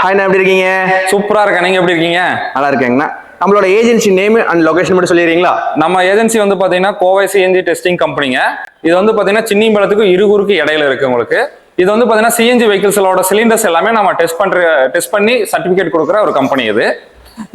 ஹாய்ண்ணா, எப்படி இருக்கீங்க? சூப்பரா இருக்கேன். நீங்க எப்படி இருக்கீங்க? நல்லா இருக்கேங்கண்ணா. நம்மளோட ஏஜென்சி நேம் அண்ட் லொகேஷன் மட்டும் சொல்லிடுறீங்களா? நம்ம ஏஜென்சி வந்து பாத்தீங்கன்னா கோவை சிஎன்ஜி டெஸ்டிங் கம்பெனிங்க. இது வந்து பாத்தீங்கன்னா சின்னிம்பலத்துக்கு இருகூருக்கு இடையில இருக்கு உங்களுக்கு. இது வந்து பாத்தீங்கன்னா சிஎன்ஜி வெஹிக்கிள்ஸோட சிலிண்டர்ஸ் எல்லாமே நம்ம டெஸ்ட் பண்ணி சர்டிபிகேட் கொடுக்குற ஒரு கம்பெனி இது.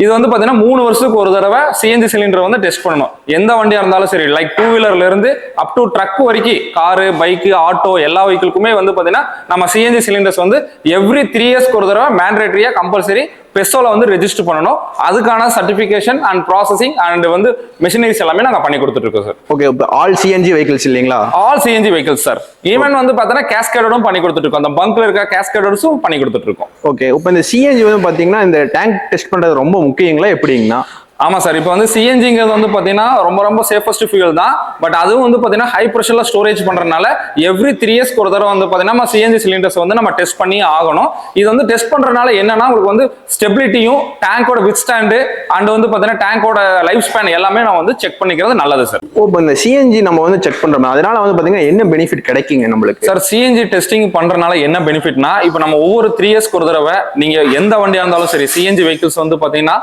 இது வந்து பாத்தீங்கன்னா 3 வருஷத்துக்கு ஒரு தடவை சிஎன்ஜி சிலிண்டர் வந்து டெஸ்ட் பண்ணணும். எந்த வண்டியா இருந்தாலும் சரி, லைக் 2 வீலர்ல இருந்து அப் டு ட்ரக் வரைக்கும், காரு, பைக், ஆட்டோ எல்லா வெஹிக்கிளுக்குமே வந்து பாத்தீங்கன்னா நம்ம சிஎன்ஜி சிலிண்டர்ஸ் வந்து எவ்ரி 3 இயர்ஸ்க்கு ஒரு தடவை மேண்டேட்டரியா கம்பல்சரி பெஸ்டோல வந்து ரெஜிஸ்டர் பண்ணணும். அதுக்கான சர்டிபிகேஷன் அண்ட் ப்ராசஸிங் அண்ட் வந்து மெஷினரிஸ் எல்லாமே நாங்க பண்ணி கொடுத்துட்டு இருக்கோம் sir. Okay, all CNG vehicles இல்லீங்களா? All CNG vehicles sir. Even வந்து பாத்தீங்கன்னா கேஸ்கேடரும் பண்ணி கொடுத்துட்டு இருக்கோம். அந்த பங்க்ல இருக்க கேஸ்கேடர்ஸும் பண்ணி கொடுத்துட்டு இருக்கோம். ஓகே, இப்போ இந்த சிஎன்ஜி வந்து பாத்தீங்கன்னா இந்த டேங்க் டெஸ்ட் பண்றது ரொம்ப முக்கியங்களா எப்படிங்கண்ணா? ஆமா சார். இப்போ வந்து சிஎன்ஜிங்கிறது வந்து பாத்தீங்கன்னா ரொம்ப சேஃபஸ்ட் ஃபியூல் தான். பட் அதுவும் வந்து பாத்தீங்கன்னா ஹை ப்ரெஷர்ல ஸ்டோரேஜ் பண்றதுனால எவ்ரி 3 இயர்ஸ்க்கு ஒரு தடவை வந்து பாத்தீங்கன்னா நம்ம சிஎன்ஜி சிலிண்டர்ஸ் வந்து நம்ம டெஸ்ட் பண்ணி ஆகணும். இது வந்து டெஸ்ட் பண்றதுனால என்னன்னா உங்களுக்கு வந்து ஸ்டெபிலிட்டியும் டேங்கோட வித் ஸ்டாண்டு அண்ட் வந்து பாத்தீங்கன்னா டேங்கோட லைஃப் ஸ்பேன் எல்லாமே நான் வந்து செக் பண்ணிக்கிறது நல்லது சார். இப்போ இந்த சிஎன்ஜி நம்ம வந்து செக் பண்றோம், அதனால வந்து பாத்தீங்கன்னா என்ன பெனிஃபிட் கிடைக்குங்க நம்மளுக்கு? சார், சிஎன்ஜி டெஸ்டிங் பண்றதுனால என்ன பெனிஃபிட்னா, இப்போ நம்ம ஒவ்வொரு 3 இயர்ஸ்க்கு ஒரு தடவை நீங்க எந்த வண்டியா இருந்தாலும் சரி, சிஎன்ஜி வெஹிக்கிள்ஸ் வந்து பாத்தீங்கன்னா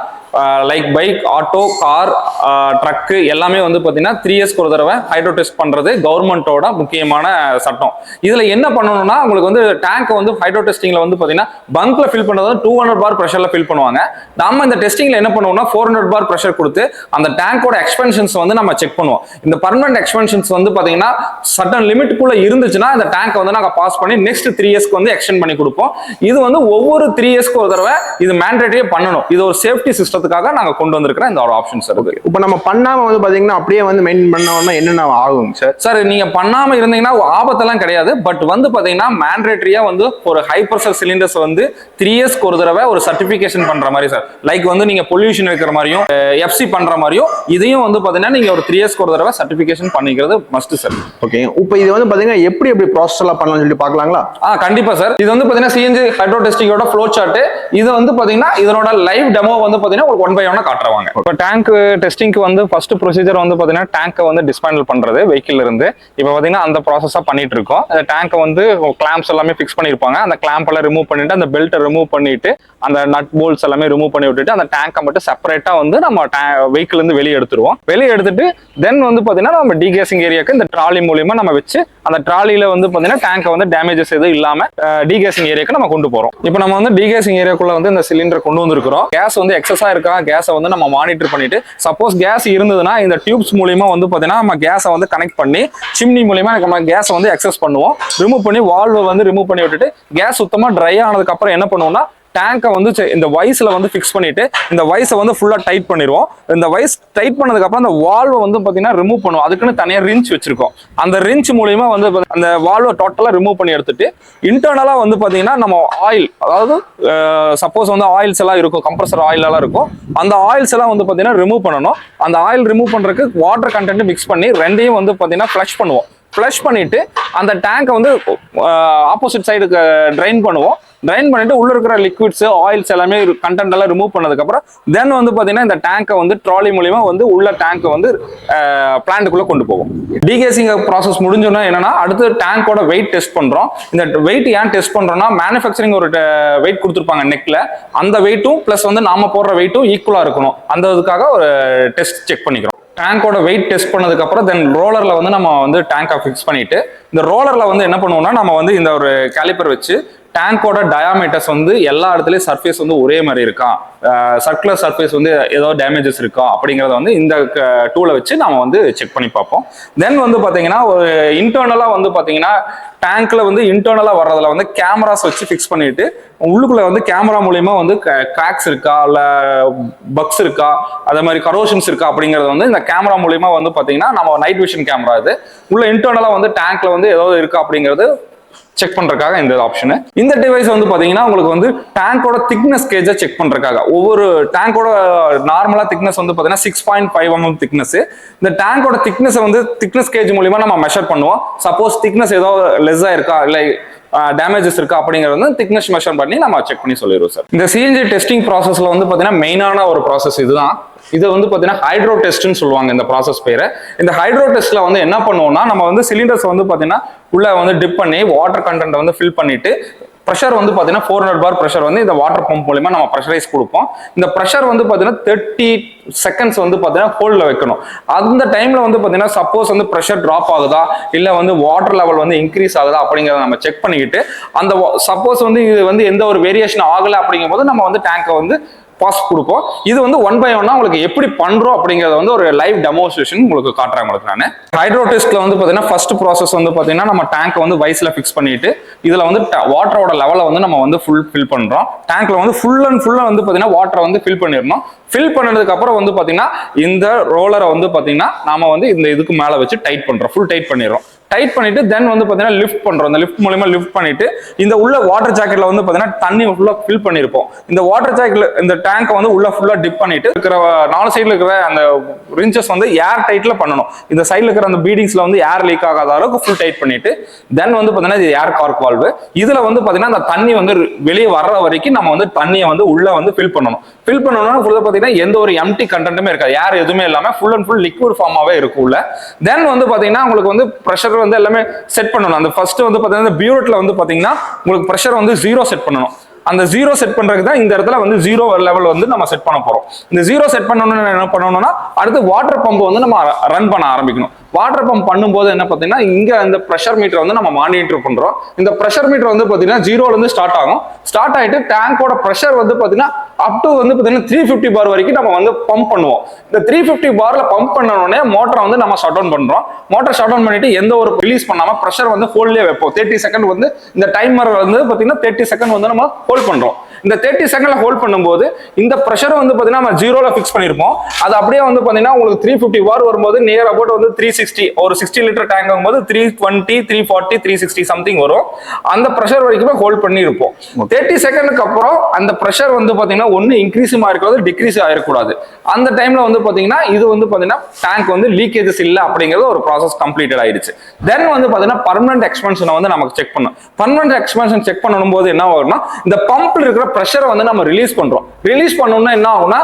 like bike, auto, car, truck எல்லாமே வந்து பாத்தீங்கன்னா 3 இயர்ஸ்க்கு ஒரு தடவை ஹைட்ரோ டெஸ்ட் பண்றது கவர்மெண்டோட முக்கியமான சட்டம். இதுல என்ன பண்ணணும்னா, உங்களுக்கு வந்து டேங்க் வந்து ஹைட்ரோ டெஸ்டிங்ல வந்து பாத்தீங்கன்னா பங்க்ல ஃபில் பண்றது 200 பார் பிரஷர்ல ஃபில் பண்ணுவாங்க. நம்ம இந்த டெஸ்டிங்ல என்ன பண்ணுவோம்னா 400 பார் பிரஷர் கொடுத்து அந்த டேங்கோட எக்ஸ்பென்ஷன்ஸ் வந்து நம்ம செக் பண்ணுவோம். இந்த பர்மனன்ட் எக்ஸ்பென்ஷன்ஸ் வந்து பாத்தீங்கன்னா சட்டன் லிமிட்டுக்குள்ள இருந்துச்சுன்னா இந்த டேங்க் வந்து நாங்க பாஸ் பண்ணி நெக்ஸ்ட் 3 இயர்ஸ்க்கு வந்து எக்ஸ்டெண்ட் பண்ணி கொடுப்போம். இது வந்து ஒவ்வொரு 3 இயர்ஸ்க்கு ஒரு தடவை இது மேண்டேட்டரியா பண்ணணும். இது ஒரு சேஃப்டி சிஸ்டம் நாங்க கொண்டு வந்திருக்கிற இந்த ஒரு ஆப்ஷன்ஸ் இருக்கு. இப்போ நம்ம பண்ணாம வந்து பாத்தீங்கன்னா அப்படியே வந்து மெயின்டைன் பண்ணோம்னா என்னென்ன ஆகும் சார்? சார், நீங்க பண்ணாம இருந்தீங்கன்னா ஆபத்தெல்லாம் கிடையாது. பட் வந்து பாத்தீங்கன்னா மேண்டேட்டரியா வந்து ஒரு ஹை பிரஷர் சிலிண்டர்ஸ் வந்து 3 இயர்ஸ்க்கு ஒரு தடவை ஒரு சர்டிபிகேஷன் பண்ற மாதிரி சார். லைக் வந்து நீங்க பொல்யூஷன் இருக்கிற மாதிரியும் எஃப்சி பண்ற மாதிரியும் இதையும் வந்து பாத்தீங்கன்னா நீங்க ஒரு 3 இயர்ஸ்க்கு ஒரு தடவை சர்டிபிகேஷன் பண்ணிக்கிறது மஸ்ட் சார். ஓகே, இப்போ இது வந்து பாத்தீங்கன்னா எப்படி ப்ராசஸ் எல்லாம் பண்ணலாம்னு சொல்லி பார்க்கலாங்களா? கண்டிப்பா சார். இது வந்து பாத்தீங்கன்னா சிஎன்ஜி ஹைட்ரோ டெஸ்டிங்கோட ஃப்ளோ சார்ட். இது வந்து பாத்தீங்கன்னா இதனோட லைவ் டெமோ வந்து பாத்தீங்கன்னா ஒரு 1 by 1 காட்டுறாங்க. இப்போ டேங்க் டெஸ்டிங்க்கு வந்து ஃபர்ஸ்ட் ப்ரொசீஜர் வந்து பாத்தீங்கன்னா டேங்கை வந்து டிஸ்மேண்டில் பண்றது வெஹிக்கிள் இருந்து. இப்போ பாத்தீங்கன்னா அந்த ப்ராசஸா பண்ணிட்டு இருக்கோம். அந்த டேங்கை வந்து கிளாம்ப்ஸ் எல்லாமே ஃபிக்ஸ் பண்ணிருப்பாங்க. அந்த கிளாம்ப் எல்லாம் ரிமூவ் பண்ணிட்டு அந்த பெல்ட்டை ரிமூவ் பண்ணிட்டு அந்த நட் போல்ட்ஸ் எல்லாமே ரிமூவ் பண்ணி விட்டுட்டு அந்த டேங்கை மட்டும் செப்பரேட்டா வந்து நம்ம வெஹிக்கிள் இருந்து வெளியே எடுத்துருவோம். வெளியே எடுத்துட்டு தென் வந்து பாத்தீங்கன்னா நம்ம டீகேசிங் ஏரியாக்கு இந்த ட்ராலி மூலியமா நம்ம வச்சு அந்த ட்ராலியில வந்து பாத்தீங்கன்னா டேங்கை வந்து டேமேஜஸ் எதுவும் இல்லாம டீகேசிங் ஏரியாக்கு நம்ம கொண்டு போறோம். இப்போ நம்ம வந்து டீகேசிங் ஏரியாக்குள்ள வந்து இந்த சிலிண்டர் கொண்டு வந்திருக்கிறோம். கேஸ் வந்து எக்ஸஸா இருக்கா, கேஸை வந்து நம்ம மானிட்டர் பண்ணிட்டு சப்போஸ் கேஸ் இருந்ததுன்னா இந்த டியூப்ஸ் மூலியமா வந்து பாத்தீங்கன்னா நம்ம கேஸை வந்து கனெக்ட் பண்ணி சிம்னி மூலியமா நம்ம கேஸை வந்து எக்ஸஸ் பண்ணுவோம். ரிமூவ் பண்ணி வால்வை வந்து ரிமூவ் பண்ணி விட்டுட்டு கேஸ் சுத்தமா ட்ரை ஆனதுக்கு அப்புறம் என்ன பண்ணுவோம்னா டேங்கை வந்து இந்த வைஸ்ல வந்து ஃபிக்ஸ் பண்ணிட்டு இந்த வைஸை வந்து ஃபுல்லா டைட் பண்ணிடுவோம். இந்த வைஸ் டைட் பண்ணதுக்கு அப்புறம் அந்த வால்வை வந்து பாத்தீங்கன்னா ரிமூவ் பண்ணுவோம். அதுக்குன்னு தனியா ரிஞ்ச் வச்சிருக்கோம். அந்த ரிஞ்ச் மூலியமா வந்து அந்த வால்வை டோட்டலா ரிமூவ் பண்ணி எடுத்துட்டு இன்டர்னலா வந்து பாத்தீங்கன்னா நம்ம ஆயில், அதாவது சப்போஸ் வந்து ஆயில்ஸ் எல்லாம் இருக்கும், கம்ப்ரஸர் ஆயில் எல்லாம் இருக்கும், அந்த ஆயில்ஸ் எல்லாம் வந்து பாத்தீங்கன்னா ரிமூவ் பண்ணணும். அந்த ஆயில் ரிமூவ் பண்றதுக்கு வாட்டர் கண்டென்ட் மிக்ஸ் பண்ணி ரெண்டையும் வந்து பாத்தீங்கன்னா ஃப்ளஷ் பண்ணுவோம். ஃப்ளஷ் பண்ணிட்டு அந்த டேங்கை வந்து ஆப்போசிட் சைடுக்கு ட்ரைன் பண்ணுவோம். ட்ரைன் பண்ணிட்டு உள்ள இருக்கிற லிக்விட்ஸ், ஆயில்ஸ் எல்லாமே கண்டென்ட் எல்லாம் ரிமூவ் பண்ணதுக்கு அப்புறம் தென் வந்து பாத்தீங்கன்னா இந்த டேங்கை வந்து ட்ராலி மூலியமா வந்து உள்ள டேங்கை வந்து பிளான்ட்டுக்குள்ள கொண்டு போவோம். டீகேசிங் ப்ராசஸ் முடிஞ்சோன்னா என்னன்னா அடுத்து டேங்கோட வெயிட் டெஸ்ட் பண்றோம். இந்த வெயிட் ஏன் டெஸ்ட் பண்றோம்னா மேனுஃபேக்சரிங் ஒரு வெயிட் கொடுத்துருப்பாங்க நெக்ல, அந்த வெயிட்டும் பிளஸ் வந்து நாம போடுற வெயிட்டும் ஈக்குவலா இருக்கணும். அந்த இதுக்காக ஒரு டெஸ்ட் செக் பண்ணிக்கிறோம். டேங்கோட வெயிட் டெஸ்ட் பண்ணதுக்கு அப்புறம் தென் ரோலர்ல வந்து நம்ம வந்து டேங்கை ஃபிக்ஸ் பண்ணிட்டு இந்த ரோலர்ல வந்து என்ன பண்ணுவோம்னா நம்ம வந்து இந்த ஒரு கேலிப்பர் வச்சு டேங்கோட டயாமீட்டர்ஸ் வந்து எல்லா இடத்துலயும் சர்ஃபேஸ் வந்து ஒரே மாதிரி இருக்கா, சர்க்குலர் சர்ஃபேஸ் வந்து ஏதோ டேமேஜஸ் இருக்கா அப்படிங்கிறத வந்து இந்த டூலை வச்சு நம்ம வந்து செக் பண்ணி பார்ப்போம். தென் வந்து பாத்தீங்கன்னா ஒரு இன்டர்னலா வந்து பாத்தீங்கன்னா டேங்க்ல வந்து இன்டர்னலா வர்றதுல வந்து கேமராஸ் வச்சு ஃபிக்ஸ் பண்ணிட்டு உள்ளுக்குள்ள வந்து கேமரா மூலியமா வந்து கிராக்ஸ் இருக்கா இல்ல பக்ஸ் இருக்கா, அதே மாதிரி கரோஷன்ஸ் இருக்கா அப்படிங்கறது வந்து இந்த கேமரா மூலியமா வந்து பாத்தீங்கன்னா நம்ம நைட் விஷன் கேமரா இது உள்ள இன்டர்னலா வந்து டேங்க்ல வந்து ஏதாவது இருக்கா அப்படிங்கிறது செக் பண்றதுக்காக இந்த ஆப்ஷன். இந்த டிவைஸ் வந்து பாத்தீங்கன்னா உங்களுக்கு வந்து டேங்கோட திக்னஸ் கேஜை செக் பண்றதுக்காக ஒவ்வொரு டேங்கோட நார்மலா திக்னஸ் வந்து பாத்தீங்கன்னா 6.5 mm திக்னஸ். இந்த டேங்கோட திக்னஸ் வந்து திக்னஸ் கேஜ் மூலியமா நம்ம மெஷர் பண்ணுவோம். சப்போஸ் திக்னஸ் ஏதோ லெஸ்ஸா இருக்கா இல்ல டேமேஜஸ் இருக்கா அப்படிங்கிறது வந்து திக்னஸ் மெஷர் பண்ணி நம்ம செக் பண்ணி சொல்லிடுவோம் சார். இந்த சிஎன்ஜி டெஸ்டிங் ப்ராசஸ்ல வந்து பாத்தீங்கன்னா மெயினான ஒரு ப்ராசஸ் இதுதான். இது வந்து பாத்தீங்கன்னா ஹைட்ரோ டெஸ்ட்னு சொல்லுவாங்க இந்த ப்ராசஸ் பேரு. இந்த ஹைட்ரோ டெஸ்ட்ல வந்து என்ன பண்ணுவோம்னா நம்ம வந்து சிலிண்டர்ஸ் வந்து பாத்தீங்கன்னா உள்ள வந்து டிப் பண்ணி வாட்டர் கண்டென்ட் வந்து ஃபில் பண்ணிட்டு ப்ரெஷர் வந்து பார்த்தீங்கன்னா 400 பார் ப்ரெஷர் வந்து இந்த வாட்டர் பம்ப் மூலியமா நம்ம ப்ரெஷரைஸ் கொடுப்போம். இந்த ப்ரெஷர் வந்து பார்த்தீங்கன்னா 30 செகண்ட்ஸ் வந்து பார்த்தீங்கன்னா ஹோல்ட்ல வைக்கணும். அந்த டைம்ல வந்து பார்த்தீங்கன்னா சப்போஸ் வந்து ப்ரெஷர் டிராப் ஆகுதா இல்லை வந்து வாட்டர் லெவல் வந்து இன்க்ரீஸ் ஆகுதா அப்படிங்கிறத நம்ம செக் பண்ணிக்கிட்டு அந்த சப்போஸ் வந்து இது வந்து எந்த ஒரு வேரியேஷன் ஆகலை அப்படிங்கும் போது நம்ம வந்து டேங்கை வந்து பாஸ் கொடுப்போம். இது வந்து 1 by 1 உங்களுக்கு எப்படி பண்றோம் அப்படிங்கறத வந்து ஒரு லைவ் டெமோன்ஸ்ட்ரேஷன் உங்களுக்கு காட்டுறேன். உங்களுக்கு நான் ஹைட்ரோ டெஸ்ட்ல வந்து பாத்தீங்கன்னா ஃபர்ஸ்ட் ப்ராசஸ் வந்து பாத்தீங்கன்னா நம்ம டேங்க் வந்து வைஸ்ல ஃபிக்ஸ் பண்ணிட்டு இதுல வந்து வாட்டரோட லெவலை வந்து நம்ம வந்து ஃபில் பண்றோம். டேங்க்ல வந்து ஃபுல் வந்து பாத்தீங்கன்னா வாட்டரை வந்து ஃபில் பண்ணிடணும். ஃபில் பண்ணதுக்கு அப்புறம் வந்து பாத்தீங்கன்னா இந்த ரோலரை வந்து பாத்தீங்கன்னா நாம வந்து இந்த இதுக்கு மேல வச்சு டைட் பண்றோம். ஃபுல் டைட் பண்ணிடுறோம். டைட் பண்ணிட்டு தென் வந்து பாத்தீங்கன்னா லிஃப்ட் பண்றோம். இந்த லிஃப்ட் மூலமா லிஃப்ட் பண்ணிட்டு இந்த உள்ள வாட்டர் ஜாக்கெட்ல வந்து பாத்தீங்கன்னா தண்ணி ஃபுல்லா ஃபில் பண்ணிருப்போம். இந்த வாட்டர் ஜாக்கெட்ல இந்த டேங்கை வந்து உள்ள ஃபுல்லா டிப் பண்ணிட்டு இருக்கிற 4 சைடுல இருக்கிற அந்த ரிஞ்சஸ் வந்து ஏர் டைட்ல பண்ணணும். இந்த சைடுல இருக்கிற அந்த பீடிங்ஸ்ல வந்து ஏர் லீக் ஆகாத அளவுக்கு ஃபுல் டைட் பண்ணிட்டு தென் வந்து பாத்தீங்கன்னா இது ஏர் கார்க் வால்வு. இதுல வந்து பாத்தீங்கன்னா அந்த தண்ணி வந்து வெளியே வர்ற வரைக்கும் நம்ம வந்து தண்ணியை வந்து உள்ள வந்து ஃபில் பண்ணணும். ஃபில் பண்ணணும்னா ஃபுல்லா பாத்தீங்கன்னா எந்த ஒரு எம்டி கண்டென்ட்டுமே இருக்காது. ஏர் எதுவுமே இல்லாம ஃபுல் லிக்விட் ஃபார்மாவே இருக்கும் உள்ள. தென் வந்து பாத்தீங்கன்னா உங்களுக்கு வந்து ப்ரெஷர் வந்து எல்லாமே செட் பண்ணணும். அந்த ஃபர்ஸ்ட் வந்து பாத்தீங்கன்னா பியூரெட்ல வந்து பாத்தீங்கன்னா உங்களுக்கு ப்ரெஷர் வந்து 0 செட் பண்ணணும். அந்த 0 செட் பண்றதுக்கு தான் இந்த இடத்துல வந்து 0 லெவல் வந்து நம்ம செட் பண்ண போறோம். இந்த 0 செட் பண்ணணும்னு என்ன பண்ணணும்னா அடுத்து வாட்டர் பம்ப் வந்து நம்ம ரன் பண்ண ஆரம்பிக்கணும். வாட்டர் பம்ப் பண்ணும்போது என்ன பார்த்தீங்கன்னா இங்க இந்த ப்ரெஷர் மீட்டர் வந்து நம்ம மானிட்டர் பண்றோம். இந்த ப்ரெஷர் மீட்டர் வந்து பாத்தீங்கன்னா 0ல இருந்து ஸ்டார்ட் ஆகும். ஸ்டார்ட் ஆயிட்டு டேங்கோட ப்ரெஷர் வந்து பாத்தீங்கன்னா அப் டு வந்து பாத்தீங்கன்னா 350 பார் வரைக்கும் நம்ம வந்து பம்ப் பண்ணுவோம். இந்த 350 பார்ல பம்ப் பண்ணனோடனே மோட்டரை வந்து நம்ம ஷட் டவுன் பண்றோம். மோட்டர் ஷட் டவுன் பண்ணிட்டு எந்த ஒரு ரிலீஸ் பண்ணாம ப்ரெஷர் வந்து ஹோல்ட்லயே வைப்போம். 30 செகண்ட் வந்து இந்த டைமர் வந்து பாத்தீங்கன்னா 30 செகண்ட் வந்து நம்ம ஹோல்ட் பண்றோம். இந்த 30 செகண்ட்ல ஹோல்ட் பண்ணும்போது இந்த ப்ரெஷர் வந்து பாத்தீங்கன்னா நம்ம 0ல ஃபிக்ஸ் பண்ணிருப்போம். அது அப்படியே வந்து பாத்தீங்கன்னா உங்களுக்கு 350 பார் வரும்போது நியர் அபவுட் வந்து 360 ஒரு 60 லிட்டர் டேங்க் ஆகும்போது 320 340 360 சம்திங் வரும். அந்த ப்ரெஷர் வரைக்குமே ஹோல்ட் பண்ணி இருப்போம். 30 செகண்டுக்கு அப்புறம் அந்த ப்ரெஷர் வந்து பாத்தீங்கன்னா ஒன்னு இன்க்ரீஸ் ஆயிருக்காது டிக்ரீஸ் ஆயிருக்கூடாது. அந்த டைம்ல வந்து பாத்தீங்கன்னா இது வந்து பாத்தீங்கன்னா டேங்க் வந்து லீக்கேஜஸ் இல்ல அப்படிங்கிறது ஒரு ப்ராசஸ் கம்ப்ளீட்டட் ஆயிடுச்சு. தென் வந்து பாத்தீங்கன்னா பர்மனன்ட் எக்ஸ்பென்ஷனை வந்து நமக்கு செக் பண்ணணும். பர்மனன்ட் எக்ஸ்பென்ஷன் செக் பண்ணும் போது என்ன ஆகும்னா இந்த பம்ப்ல இருக்கிற ப்ரெஷரை வந்து நம்ம ரிலீஸ் பண்றோம். ரிலீஸ் பண்ணோம்னா என்ன ஆகும்னா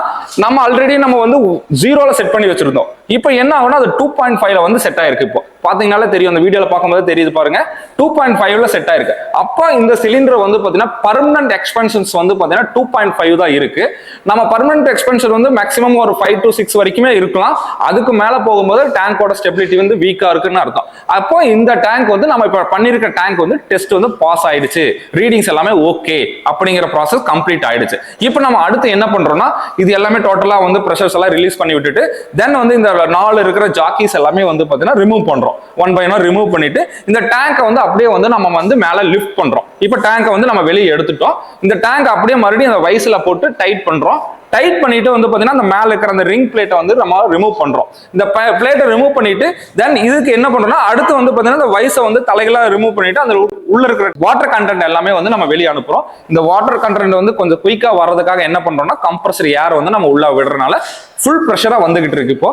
நம்ம ஆல்ரெடி நம்ம வந்து 0ல செட் பண்ணி வச்சிருந்தோம். இப்போ என்ன ஆகும்னா அது 2.5ல வந்து செட் ஆயிருக்கு. இப்போ பாத்தீங்கன்னாலே தெரியும், அந்த வீடியோல பார்க்கும்போது தெரியுது பாருங்க 2.5ல செட் ஆயிருக்கு. அப்ப இந்த சிலிண்டர் வந்து பாத்தீங்கன்னா பர்மனன்ட் எக்ஸ்பென்ஷன்ஸ் வந்து பாத்தீங்கன்னா 2.5 தான் இருக்கு. நம்ம பர்மனன்ட் எக்ஸ்பென்ஷன் வந்து மேக்ஸிமம் ஒரு 5 to 6 வரைக்குமே இருக்கலாம். அதுக்கு மேல போகும்போது டேங்கோட ஸ்டெபிலிட்டி வந்து வீக்கா இருக்குன்னு அர்த்தம். அப்போ இந்த டேங்க் வந்து நம்ம இப்ப பண்ணிருக்க டேங்க் வந்து டெஸ்ட் வந்து பாஸ் ஆயிடுச்சு, ரீடிங்ஸ் எல்லாமே ஓகே அப்படிங்கிற ப்ராசஸ் கம்ப்ளீட் ஆயிடுச்சு. இப்போ நம்ம அடுத்து என்ன பண்றோம்னா இது எல்லாமே டோட்டலா வந்து ப்ரெஷர்ஸ் எல்லாம் ரிலீஸ் பண்ணி விட்டுட்டு தென் வந்து இந்த 4 இருக்கிற ஜாக்கீஸ் எல்லாமே வந்து பாத்தீங்கன்னா ரிமூவ் பண்றோம். 1 by 1 ரிமூவ் பண்ணிட்டு இந்த டேங்கை வந்து அப்படியே வந்து நம்ம வந்து மேல லிஃப்ட் பண்றோம். இப்போ டேங்கை வந்து நம்ம வெளியே எடுத்துட்டோம். இந்த டேங்க் அப்படியே மறுபடியும் அந்த வைஸ்ல போட்டு டைட் பண்றோம். டைட் பண்ணிட்டு வந்து பாத்தீங்கன்னா அந்த மேல இருக்கிற அந்த ரிங் பிளேட்டை வந்து நம்ம ரிமூவ் பண்றோம். இந்த பிளேட்டை ரிமூவ் பண்ணிட்டு தென் இதுக்கு என்ன பண்றோம்னா அடுத்து வந்து பாத்தீங்கன்னா இந்த வைஸை வந்து தலைகளா ரிமூவ் பண்ணிட்டு அந்த உள்ள இருக்கிற வாட்டர் கண்டென்ட் எல்லாமே வந்து நம்ம வெளியே அனுப்புறோம். இந்த வாட்டர் கண்டென்ட் வந்து கொஞ்சம் குயிக்கா வர்றதுக்காக என்ன பண்றோம்னா கம்ப்ரஸர் ஏர் வந்து நம்ம உள்ள விடுறதுனால ஃபுல் ப்ரெஷரா வந்துகிட்டு இருக்கு. இப்போ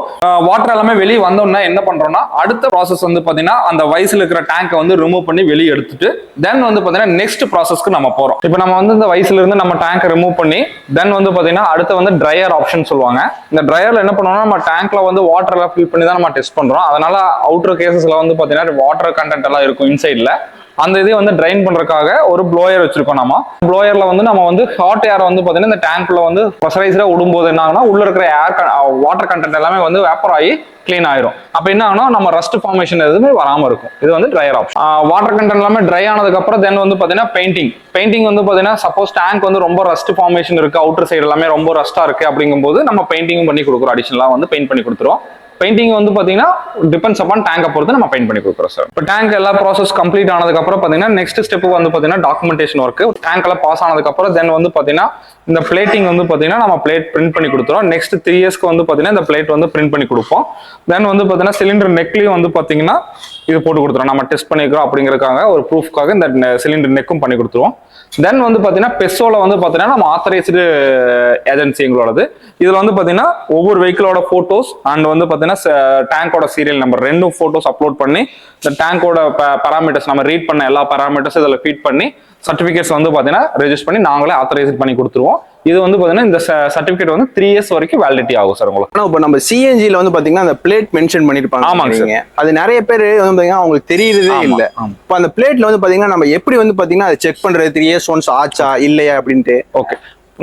வாட்டர் எல்லாமே வெளியே வந்தோம்னா என்ன பண்றோம்னா அடுத்த ப்ராசஸ் வந்து பாத்தீங்கன்னா அந்த வைஸ்ல இருக்கிற டேங்கை வந்து ரிமூவ் பண்ணி வெளியே எடுத்துட்டு தென் வந்து பாத்தீங்கன்னா நெக்ஸ்ட் ப்ராசஸ்க்கு நம்ம போறோம். இப்போ நம்ம வந்து இந்த வைஸ்ல இருந்து நம்ம டேங்கை ரிமூவ் பண்ணி தென் வந்து பாத்தீங்கன்னா அடுத்து வந்து ட்ரையர் ஆப்ஷன் சொல்லுவாங்க. இந்த ட்ரையர்ல என்ன பண்ணுவோம்னா நம்ம டேங்க்ல வந்து வாட்டர் எல்லாம் ஃபில் பண்ணி தான் நம்ம டெஸ்ட் பண்றோம். அதனால அவுட்டர் கேசஸ்ல வந்து பாத்தீங்கன்னா வாட்டர் கண்டென்ட் எல்லாம் இருக்கும் இன்சைட்ல. அந்த இதை வந்து ட்ரைன் பண்றதுக்காக ஒரு ப்ளோயர் வச்சிருக்கோம். ப்ளோயர்ல வந்து நம்ம வந்து ஹாட் ஏர் வந்து பாத்தீங்கன்னா இந்த டேங்க்ல வந்து ப்ரெஷரைஸ்டா விடும்போது என்ன ஆகும்னா உள்ள இருக்கிற ஏர் வாட்டர் கண்டென்ட் எல்லாமே வந்து வேப்பர் ஆகி கிளீன் ஆயிரும். அப்ப என்ன ஆகும்னா நம்ம ரஸ்ட் ஃபார்மேஷன் எதுவுமே வராம இருக்கும். இது வந்து ட்ரையர் ஆப்ஷன். வாட்டர் கண்டென்ட் எல்லாமே ட்ரை ஆனதுக்கு அப்புறம் தென் வந்து பாத்தீங்கன்னா பெயிண்டிங் வந்து பாத்தீங்கன்னா சப்போஸ் டேங்க் வந்து ரொம்ப ரஸ்ட் ஃபார்மேஷன் இருக்கு, அவுட்டர் சைடு எல்லாமே ரொம்ப ரஸ்டா இருக்கு அப்படிங்கும்போது நம்ம பெயிண்டிங் பண்ணி கொடுக்குறோம். அடிஷனலா வந்து பெயிண்ட் பண்ணி கொடுத்துருவோம். பெயிண்டிங் வந்து பாத்தீங்கன்னா டிபெண்ட்ஸ் அப்பான் டேங்கை பொறுத்து நம்ம பெயிண்ட் பண்ணி கொடுக்குறோம் சார். இப்போ டேங்க் எல்லா ப்ராசஸ் கம்ப்ளீட் ஆனதுக்கு அப்புறம் பாத்தீங்கன்னா நெக்ஸ்ட் ஸ்டெப் வந்து பாத்தீங்கன்னா டாக்குமெண்டேஷன் ஒர்க். டேங்க் எல்லாம் பாஸ் ஆனதுக்கு அப்புறம் தென் வந்து பாத்தீங்கன்னா இந்த பிளேட்டிங் வந்து பாத்தீங்கன்னா நம்ம பிளேட் பிரிண்ட் பண்ணி கொடுத்துறோம். நெக்ஸ்ட் 3 இயர்ஸ்க்கு வந்து பாத்தீங்கன்னா இந்த பிளேட் வந்து பிரிண்ட் பண்ணி கொடுப்போம். தென் வந்து பாத்தீங்கன்னா சிலிண்டர் நெக்லயும் வந்து பாத்தீங்கன்னா இது போட்டு கொடுத்துருவோம். நம்ம டெஸ்ட் பண்ணிக்கிறோம் அப்படிங்கறதுக்காக ஒரு ப்ரூஃப்காக இந்த சிலிண்டர் நெக்கும் பண்ணி கொடுத்துருவோம். தென் வந்து பாத்தீங்கன்னா பெசோல வந்து பாத்தீங்கன்னா நம்ம ஆத்தரைஸ்டு ஏஜென்சி எங்களோடது. இதுல வந்து பாத்தீங்கன்னா ஒவ்வொரு வெஹிக்கிளோட போட்டோஸ் அண்ட் வந்து பாத்தீங்கன்னா டேங்கோட சீரியல் நம்பர் 2 போட்டோஸ் அப்லோட் பண்ணி இந்த டேங்கோட பாராமீட்டர்ஸ் நம்ம ரீட் பண்ண எல்லா பாராமீட்டர்ஸ் இதுல ஃபீட் பண்ணி சர்டிபிகேட்ஸ் வந்து பாத்தீங்கன்னா ரெஜிஸ்டர் பண்ணி நாங்களே ஆத்தரைஸ் பண்ணி கொடுத்துருவோம். இது வந்து பாத்தீங்கன்னா இந்த சர்டிபிகேட் வந்து 3 years வரைக்கும் வேலிடிட்டி ஆகும் சார் உங்களுக்கு. ஆனா இப்போ நம்ம சிஎன்ஜில வந்து பாத்தீங்கன்னா அந்த பிளேட் மென்ஷன் பண்ணிருப்பாங்க. ஆமாங்க சார். அது நிறைய பேர் வந்து பாத்தீங்கன்னா அவங்களுக்கு தெரியறதே இல்ல. இப்போ அந்த பிளேட்ல வந்து பாத்தீங்கன்னா நம்ம எப்படி வந்து பாத்தீங்கன்னா அதை செக் பண்றது 3 years ஒன்ஸ் ஆச்சா இல்லையா அப்படின்ட்டு? ஓகே,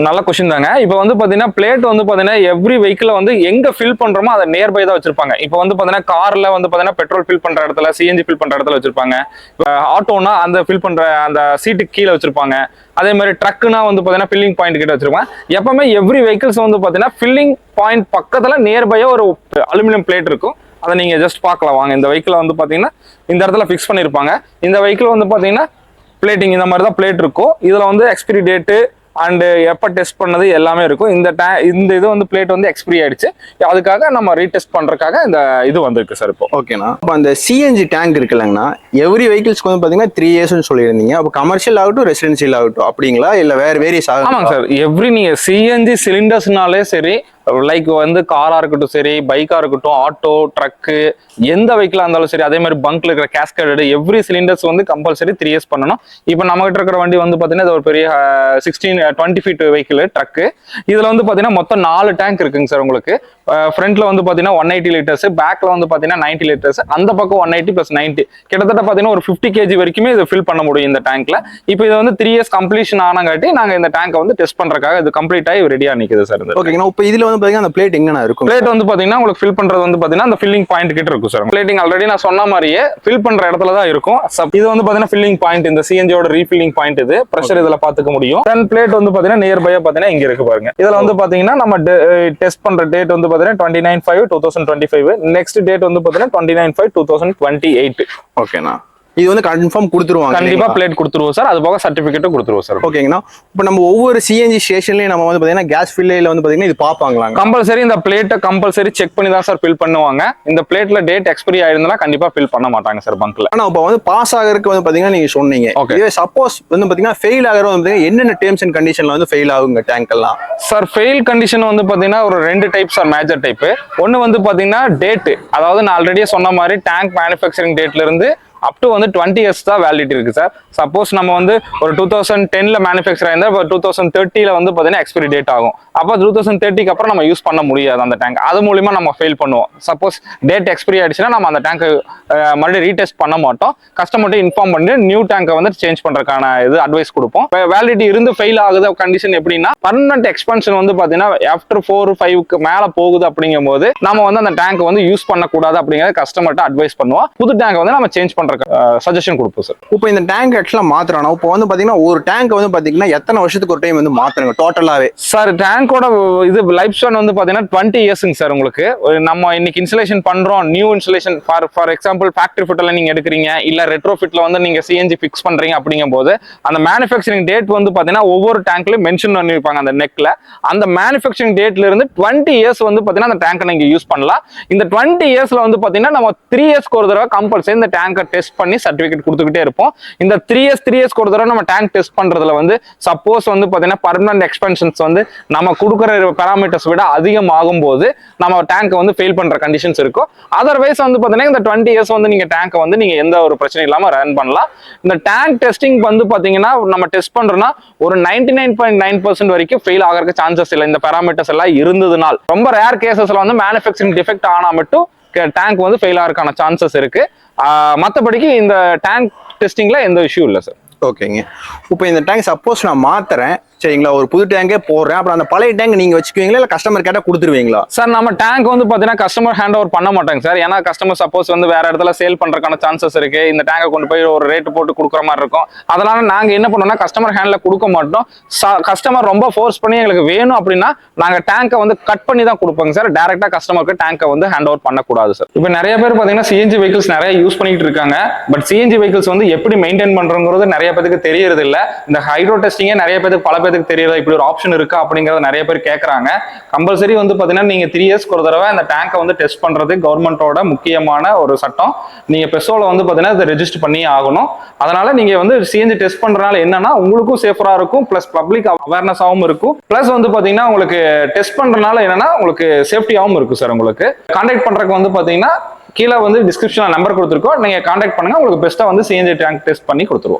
நல்ல கொஸ்டின் தாங்க. இப்போ வந்து பாத்தீங்கன்னா பிளேட் வந்து பாத்தீங்கன்னா எவ்ரி வெஹிக்கிள் வந்து எங்க ஃபில் பண்றோமோ அதை நியர்பை தான் வச்சிருப்பாங்க. இப்போ வந்து பாத்தீங்கன்னா கார்ல வந்து பாத்தீங்கன்னா பெட்ரோல் ஃபில் பண்ற இடத்துல, சிஎன்ஜி ஃபில் பண்ற இடத்துல வச்சிருப்பாங்க. ஆட்டோனா அந்த ஃபில் பண்ற அந்த சீட்டுக்கு கீழே வச்சிருப்பாங்க. அதே மாதிரி ட்ரக்குனா வந்து பாத்தீங்கன்னா ஃபில்லிங் பாயிண்ட் கிட்ட வச்சிருப்பாங்க. எப்பவுமே எவ்ரி வெஹிக்கிள்ஸ் வந்து பாத்தீங்கன்னா ஃபில்லிங் பாயிண்ட் பக்கத்துல நியர்பையா ஒரு அலுமினியம் பிளேட் இருக்கும். அதை நீங்க ஜஸ்ட் பார்க்கலாம் வாங்க. இந்த வெஹிக்கிள் வந்து பாத்தீங்கன்னா இந்த இடத்துல ஃபிக்ஸ் பண்ணிருப்பாங்க. இந்த வெஹிக்கிள் வந்து பாத்தீங்கன்னா பிளேட்டிங் இந்த மாதிரி தான் பிளேட் இருக்கும். இதுல வந்து எக்ஸ்பிரி டேட்டு அண்ட் எப்போ டெஸ்ட் பண்ணது எல்லாமே இருக்கும். இந்த இது வந்து பிளேட் வந்து எக்ஸ்பிரி ஆயிடுச்சு. அதுக்காக நம்ம ரீடெஸ்ட் பண்றதுக்காக இந்த இது வந்திருக்கு சார். இப்போ ஓகேண்ணா, இப்போ அந்த சிஎன்ஜி டேங்க் இருக்குல்லங்கண்ணா, எவ்ரி வெஹிக்கிள்ஸ்க்கு வந்து பாத்தீங்கன்னா 3 yearsன்னு சொல்லியிருந்தீங்க. அப்போ கமர்ஷியல் ஆகட்டும் ரெசிடென்சியல் ஆகட்டும் அப்படிங்களா இல்ல வேரியஸ் ஆகும்? ஆமாங்க சார். எவ்ரி நீங்க சிஎன்ஜி சிலிண்டர்ஸ்னாலே சரி, லைக் வந்து காரா இருக்கட்டும் சரி, பைக்கா இருக்கட்டும், ஆட்டோ, ட்ரக்கு, எந்த வெஹிக்கிளா இருந்தாலும் சரி, அதே மாதிரி பங்க்ல இருக்கிற கேஸ்கேட் எவ்ரி சிலிண்டர்ஸ் வந்து கம்பல்சரி 3 years பண்ணணும். இப்போ நம்ம கிட்ட இருக்கிற வண்டி வந்து பாத்தீங்கன்னா இது ஒரு பெரிய 20 feet வெஹிக்கிள் ட்ரக்கு. இதுல வந்து பாத்தீங்கன்னா மொத்தம் 4 டேங்க் இருக்குங்க சார் உங்களுக்கு. ஃப்ரண்ட்ல வந்து பாத்தீங்கன்னா 180 liters, பேக்ல வந்து பாத்தீங்கன்னா 90 liters, அந்த பக்கம் 180 + 90 கிட்டத்தட்ட பாத்தீங்கன்னா ஒரு 50 kg வரைக்குமே இதை ஃபில் பண்ண முடியும் இந்த டேங்க்ல. இப்போ இது வந்து 3 years கம்ப்ளீஷன் ஆனங்காட்டி நாங்க இந்த டேங்கை வந்து டெஸ்ட் பண்றதுக்காக இது கம்ப்ளீட் ஆகி ரெடியா நிக்குது சார். ஓகேங்களா, இப்போ இதுல வந்து பாத்தீங்கன்னா அந்த பிளேட் எங்கண்ணா இருக்கும்? பிளேட் வந்து பாத்தீங்கன்னா உங்களுக்கு ஃபில் பண்றது வந்து பாத்தீங்கன்னா அந்த ஃபில்லிங் பாயிண்ட் கிட்ட இருக்கும் சார். பிளேட்டிங் ஆல்ரெடி நான் சொன்ன மாதிரியே ஃபில் பண்ற இடத்துல தான் இருக்கும். இது வந்து பாத்தீங்கன்னா ஃபில்லிங் பாயிண்ட், இந்த சிஎன்ஜியோட ரீஃபில்லிங் பாயிண்ட். இது பிரஷர் இதுல பாத்துக்க முடியும். தென் பிளேட் வந்து பாத்தீங்கன்னா நியர்பையா பாத்தீங்கன்னா இங்க இருக்கு பாருங்க. இதுல வந்து பாத்தீங்கன்னா நம்ம டெஸ்ட் பண்ற டேட் வந்து பாத்தீங்கன்னா 29/5/2025. நெக்ஸ்ட் டேட் வந்து பாத்தீங்கன்னா 29/5/2028. ஓகேண்ணா, இது வந்து கன்ஃபார்ம் கொடுத்துருவாங்க. கண்டிப்பா பிளேட் கொடுத்துருவோம் சார். அது போக சர்டிபிகேட்டும் கொடுத்துருவோம் சார். ஓகேங்கண்ணா, இப்போ நம்ம ஒவ்வொரு சிஎன்ஜி ஸ்டேஷன்லயும் நம்ம வந்து பாத்தீங்கன்னா கேஸ் ஃபில்லைல வந்து பாத்தீங்கன்னா இது பாப்பாங்களா? கம்பல்சரி இந்த பிளேட்டை கம்பல்சரி செக் பண்ணி தான் சார் ஃபில் பண்ணுவாங்க. இந்த பிளேட்ல டேட் எக்ஸ்பைரி ஆயிருந்தா கண்டிப்பா ஃபில் பண்ண மாட்டாங்க சார் பங்க்ல. ஆனா இப்போ வந்து பாஸ் ஆகிறதுக்கு வந்து பாத்தீங்கன்னா நீங்க சொன்னீங்க. இதே சப்போஸ் வந்து பாத்தீங்கன்னா ஃபெயில் ஆகிறது வந்து என்னென்ன டேர்ம்ஸ் அண்ட் கண்டிஷன்ல வந்து ஃபெயில் ஆகுங்க டேங்க் எல்லாம்? சார் ஃபெயில் கண்டிஷன் வந்து பாத்தீங்கன்னா ஒரு 2 டைப்ஸ் ஆர் மேஜர் டைப். ஒன்னு வந்து பாத்தீங்கன்னா டேட், அதாவது நான் ஆல்ரெடியே சொன்ன மாதிரி டேங்க் மேனுஃபேக்சரிங் டேட்ல இருந்து அப் டு வந்து 20 years தான் வேலிடிட்டி இருக்கு சார். சப்போஸ் நம்ம வந்து ஒரு 2010ல மேனுஃபேக்சர் ஆயிருந்தா இப்போ 2030ல வந்து பாத்தீங்கன்னா எக்ஸ்பைரி டேட் ஆகும். அப்போ 2030க்கு அப்புறம் நம்ம யூஸ் பண்ண முடியாது அந்த டேங்க். அது மூலியமா நம்ம ஃபெயில் பண்ணுவோம். சப்போஸ் டேட் எக்ஸ்பைரி ஆயிடுச்சுன்னா நம்ம அந்த டேங்க் மறுபடியும் ரீடெஸ்ட் பண்ண மாட்டோம். கஸ்டமர்ட்ட இன்ஃபார்ம் பண்ணி நியூ டேங்கை வந்து சேஞ்ச் பண்றதுக்கான இது அட்வைஸ் கொடுப்போம். வேலிடிட்டி இருந்து ஃபெயில் ஆகுது கண்டிஷன் எப்படின்னா பர்மனன்ட் எக்ஸ்பென்ஷன் வந்து பாத்தீங்கன்னா ஆஃப்டர் 4-5க்கு மேல போகுது அப்படிங்கும் போது நம்ம வந்து அந்த டேங்க் வந்து யூஸ் பண்ணக்கூடாது அப்படிங்கறத கஸ்டமர்ட்ட அட்வைஸ் பண்ணுவோம். புது டேங்க் வந்து நம்ம சேஞ்ச் பண்ற சஜஷன் கொடுப்போம் சார். இப்போ இந்த டேங்க் ஆக்சுவலா மாத்துறோம். இப்போ வந்து பாத்தீங்கன்னா ஒரு டேங்க் வந்து பாத்தீங்கன்னா எத்தனை வருஷத்துக்கு ஒரு டைம் வந்து மாத்துறீங்க டோட்டலாவே? சார் டேங்கோட இது லைஃப் ஸ்பேன் வந்து பாத்தீங்கன்னா 20 yearsங்க சார் உங்களுக்கு. நம்ம இன்னைக்கு இன்ஸ்டலேஷன் பண்றோம், new installation for example factory ஃபிட்ல நீங்க எடுக்கிறீங்க, இல்ல ரெட்ரோ ஃபிட்ல வந்து நீங்க சிஎன்ஜி ஃபிக்ஸ் பண்றீங்க அப்படிங்கும் போது அந்த மேனுஃபேக்சரிங் டேட் வந்து பாத்தீங்கன்னா ஒவ்வொரு டேங்க்லயும் மென்ஷன் பண்ணிருப்பாங்க அந்த நெக்ல. அந்த மேனுஃபேக்சரிங் டேட்ல இருந்து 20 years வந்து பாத்தீங்கன்னா அந்த டேங்கை நீங்க யூஸ் பண்ணலாம். இந்த 20 yearsல வந்து பாத்தீங்கன்னா நம்ம 3 yearsக்கு ஒரு தடவை கம்பல்சரி இந்த டேங்கை டெஸ்ட் பண்ணி சர்டிபிகேட் கொடுத்துக்கிட்டே இருப்போம். இந்த 3 yearsக்கு ஒரு தடவை நம்ம டேங்க் டெஸ்ட் பண்றதுல வந்து சப்போஸ் வந்து பாத்தீங்கன்னா பர்மனன்ட் எக்ஸ்பென்ஷன்ஸ் வந்து நம்ம கொடுக்குற பாராமீட்டர்ஸ் விட அதிகமாகும் போது நம்ம டேங்க் வந்து ஃபெயில் பண்ற கண்டிஷன்ஸ் இருக்கும். அதர்வைஸ் வந்து பாத்தீங்கன்னா இந்த 20 years வந்து நீங்க டேங்கை வந்து நீங்க எந்த ஒரு பிரச்சனை இல்லாம ரன் பண்ணலாம். இந்த டேங்க் டெஸ்டிங் வந்து பாத்தீங்கன்னா நம்ம டெஸ்ட் பண்றோம்னா ஒரு 99.9% வரைக்கும் ஃபெயில் ஆகிறதுக்கு சான்சஸ் இல்லை. இந்த பாராமீட்டர்ஸ் எல்லாம் இருந்ததுனால் ரொம்ப ரேர் கேசஸ்ல வந்து மேனுஃபேக்சரிங் டிஃபெக்ட் ஆனா மட்டும் டேங்க் வந்து ஃபெயில் ஆகிறதுக்கான சான்சஸ் இருக்கு. மற்றபடிக்கு இந்த டேங்க் டெஸ்டிங்ல எந்த இஷ்யூ இல்லை சார். ஓகேங்க, இப்போ இந்த டேங்க் சப்போஸ் நான் மாத்துறேன் சரிங்களா, ஒரு புது டேங்கே போடுறேன், அப்புறம் அந்த பழைய டேங்க் நீங்க வச்சுக்குவீங்களா இல்ல கஸ்டமர் கேட்டா கொடுத்துருவீங்களா? சார் நம்ம டேங்க் வந்து பாத்தீங்கன்னா கஸ்டமர் ஹேண்ட் ஓவர் பண்ண மாட்டாங்க சார். ஏன்னா கஸ்டமர் சப்போஸ் வந்து வேற இடத்துல சேல் பண்றதுக்கான சான்சஸ் இருக்கு. இந்த டேங்கை கொண்டு போய் ஒரு ரேட் போட்டு கொடுக்குற மாதிரி இருக்கும். அதனால நாங்க என்ன பண்ணோம்னா கஸ்டமர் ஹேண்ட்ல கொடுக்க மாட்டோம். கஸ்டமர் ரொம்ப ஃபோர்ஸ் பண்ணி எங்களுக்கு வேணும் அப்படின்னா நாங்க டேங்கை வந்து கட் பண்ணி தான் கொடுப்போங்க சார். டைரக்டா கஸ்டமருக்கு டேங்கை வந்து ஹேண்ட் ஓவர் பண்ணக்கூடாது சார். இப்போ நிறைய பேர் பாத்தீங்கன்னா சிஎன்ஜி வெஹிக்கிள்ஸ் நிறைய யூஸ் பண்ணிட்டு இருக்காங்க. பட் சிஎன்ஜி வெஹிக்கிள்ஸ் வந்து எப்படி மெயின்டைன் பண்றோங்கிறது நிறைய பேருக்கு தெரியறது இல்ல. இந்த ஹைட்ரோ டெஸ்டிங்கே நிறைய பேருக்கு பல பேருக்கு தெரியல. இப்படி ஒரு ஆப்ஷன் இருக்கா அப்படிங்கறத நிறைய பேர் கேட்கறாங்க. கம்பல்சரி வந்து பாத்தீங்கன்னா நீங்க 3 yearsக்கு ஒரு தடவை அந்த டேங்கை வந்து டெஸ்ட் பண்றது கவர்மெண்டோட முக்கியமான ஒரு சட்டம். நீங்க பெசோல வந்து பாத்தீங்கன்னா இதை ரெஜிஸ்டர் பண்ணி ஆகணும். அதனால நீங்க வந்து சிஎன்ஜி டெஸ்ட் பண்றதுனால என்னன்னா உங்களுக்கும் சேஃபரா இருக்கும், பிளஸ் பப்ளிக் அவேர்னஸாவும் இருக்கும், பிளஸ் வந்து பாத்தீங்கன்னா உங்களுக்கு டெஸ்ட் பண்றதுனால என்னன்னா உங்களுக்கு சேஃப்டியாவும் இருக்கும் சார். உங்களுக்கு கான்டாக்ட் பண்றதுக்கு வந்து பாத்தீங்கன்னா கீழே வந்து டிஸ்கிரிப்ஷன்ல நம்பர் கொடுத்துருக்கோம். நீங்க கான்டாக்ட் பண்ணுங்க, உங்களுக்கு பெஸ்ட்டா வந்து சிஎன்ஜி டேங்க் டெஸ்ட் பண்ணி கொடுத்துருவோம்.